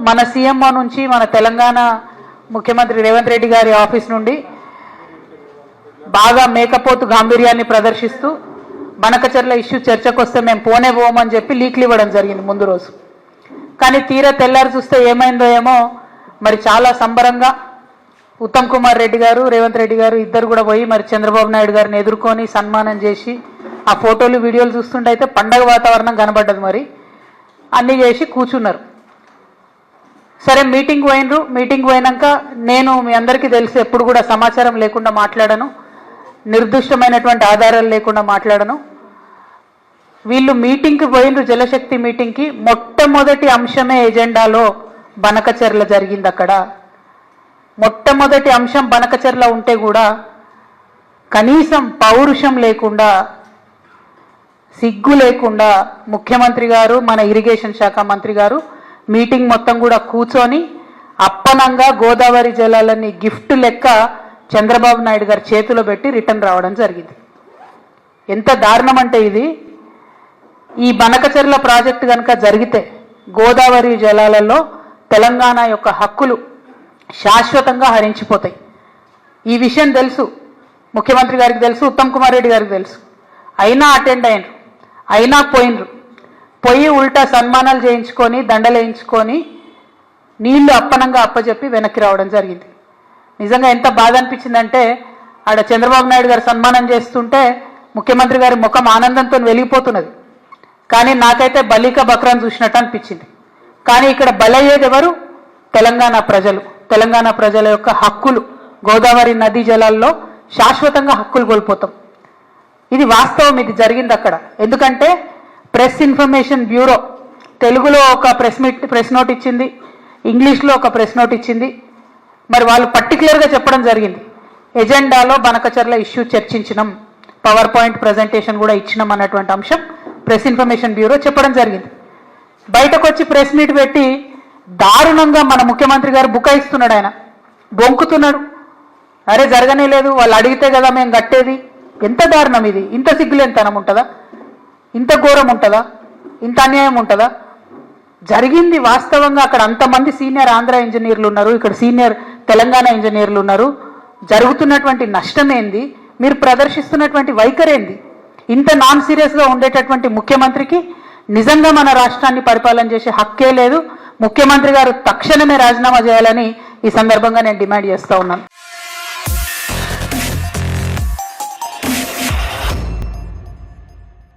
మన సీఎంఓ నుంచి మన తెలంగాణ ముఖ్యమంత్రి రేవంత్ రెడ్డి గారి ఆఫీస్ నుండి బాగా మేకపోతు గాంభీర్యాన్ని ప్రదర్శిస్తూ బనకచెర్ల ఇష్యూ చర్చకు వస్తే మేము పోమని చెప్పి లీక్లు ఇవ్వడం జరిగింది ముందు రోజు. కానీ తీరా తెల్లారి చూస్తే ఏమైందో ఏమో మరి చాలా సంబరంగా ఉత్తమ్ కుమార్ రెడ్డి గారు రేవంత్ రెడ్డి గారు ఇద్దరు కూడా పోయి మరి చంద్రబాబు నాయుడు గారిని ఎదుర్కొని సన్మానం చేసి ఆ ఫోటోలు వీడియోలు చూస్తుంటే అయితే పండగ వాతావరణం కనబడ్డది. మరి అన్నీ చేసి కూర్చున్నారు. సరే మీటింగ్ పోయినరు. మీటింగ్ పోయినాక నేను మీ అందరికీ తెలిసి ఎప్పుడు కూడా సమాచారం లేకుండా మాట్లాడను, నిర్దిష్టమైనటువంటి ఆధారాలు లేకుండా మాట్లాడను. వీళ్ళు మీటింగ్కి పోయినరు, జలశక్తి మీటింగ్కి. మొట్టమొదటి అంశమే ఎజెండాలో బనకచెర్ల జరిగింది. అక్కడ మొట్టమొదటి అంశం బనకచెర్ల ఉంటే కూడా కనీసం పౌరుషం లేకుండా, సిగ్గు లేకుండా ముఖ్యమంత్రి గారు మన ఇరిగేషన్ శాఖ మంత్రి గారు మీటింగ్ మొత్తం కూడా కూర్చొని అప్పనంగా గోదావరి జలాలని గిఫ్ట్ లెక్క చంద్రబాబు నాయుడు గారి చేతిలో పెట్టి రిటర్న్ రావడం జరిగింది. ఎంత దారుణం అంటే ఇది, ఈ బనకచెర్ల ప్రాజెక్టు కనుక జరిగితే గోదావరి జలాలలో తెలంగాణ యొక్క హక్కులు శాశ్వతంగా హరించిపోతాయి. ఈ విషయం తెలుసు, ముఖ్యమంత్రి గారికి తెలుసు, ఉత్తమ్ కుమార్ రెడ్డి గారికి తెలుసు. అయినా అటెండ్ అయినరు, అయినా పోయి ఉల్టా సన్మానాలు చేయించుకొని దండలు వేయించుకొని నీళ్లు అప్పనంగా అప్పచెప్పి వెనక్కి రావడం జరిగింది. నిజంగా ఎంత బాధ అనిపించిందంటే ఆడ చంద్రబాబు నాయుడు గారు సన్మానం చేస్తుంటే ముఖ్యమంత్రి గారి ముఖం ఆనందంతో వెలిగిపోతున్నది. కానీ నాకైతే బలిక బక్రాన్ చూసినట్టు అనిపించింది. కానీ ఇక్కడ బలయ్యేది ఎవరు? తెలంగాణ ప్రజలు. తెలంగాణ ప్రజల యొక్క హక్కులు, గోదావరి నదీ జలాల్లో శాశ్వతంగా హక్కులు కోల్పోతాం. ఇది వాస్తవం, ఇది జరిగింది అక్కడ. ఎందుకంటే ప్రెస్ ఇన్ఫర్మేషన్ బ్యూరో తెలుగులో ఒక ప్రెస్ నోట్ ఇచ్చింది, ఇంగ్లీష్లో ఒక ప్రెస్ నోట్ ఇచ్చింది. మరి వాళ్ళు పర్టికులర్గా చెప్పడం జరిగింది, ఎజెండాలో బనకచెర్ల ఇష్యూ చర్చించినాం, పవర్ పాయింట్ ప్రజెంటేషన్ కూడా ఇచ్చినాం అన్నటువంటి అంశం ప్రెస్ ఇన్ఫర్మేషన్ బ్యూరో చెప్పడం జరిగింది. బయటకు వచ్చి ప్రెస్ మీట్ పెట్టి దారుణంగా మన ముఖ్యమంత్రి గారు బుకాయిస్తున్నాడు, ఆయన బొంకుతున్నాడు. అరే జరగనే లేదు, వాళ్ళు అడిగితే కదా మేము కట్టేది. ఎంత దారుణం ఇది! ఇంత సిగ్గులేనితనం ఉంటుందా? ఇంత ఘోరం ఉంటుందా? ఇంత అన్యాయం ఉంటుందా? జరిగింది వాస్తవంగా. అక్కడ అంతమంది సీనియర్ ఆంధ్ర ఇంజనీర్లు ఉన్నారు, ఇక్కడ సీనియర్ తెలంగాణ ఇంజనీర్లు ఉన్నారు. జరుగుతున్నటువంటి నష్టమేంది, మీరు ప్రదర్శిస్తున్నటువంటి వైఖరేంది? ఇంత నాన్ సీరియస్గా ఉండేటటువంటి ముఖ్యమంత్రికి నిజంగా మన రాష్ట్రాన్ని పరిపాలన చేసే హక్కే లేదు. ముఖ్యమంత్రి గారు తక్షణమే రాజీనామా చేయాలని ఈ సందర్భంగా నేను డిమాండ్ చేస్తూ ఉన్నాను.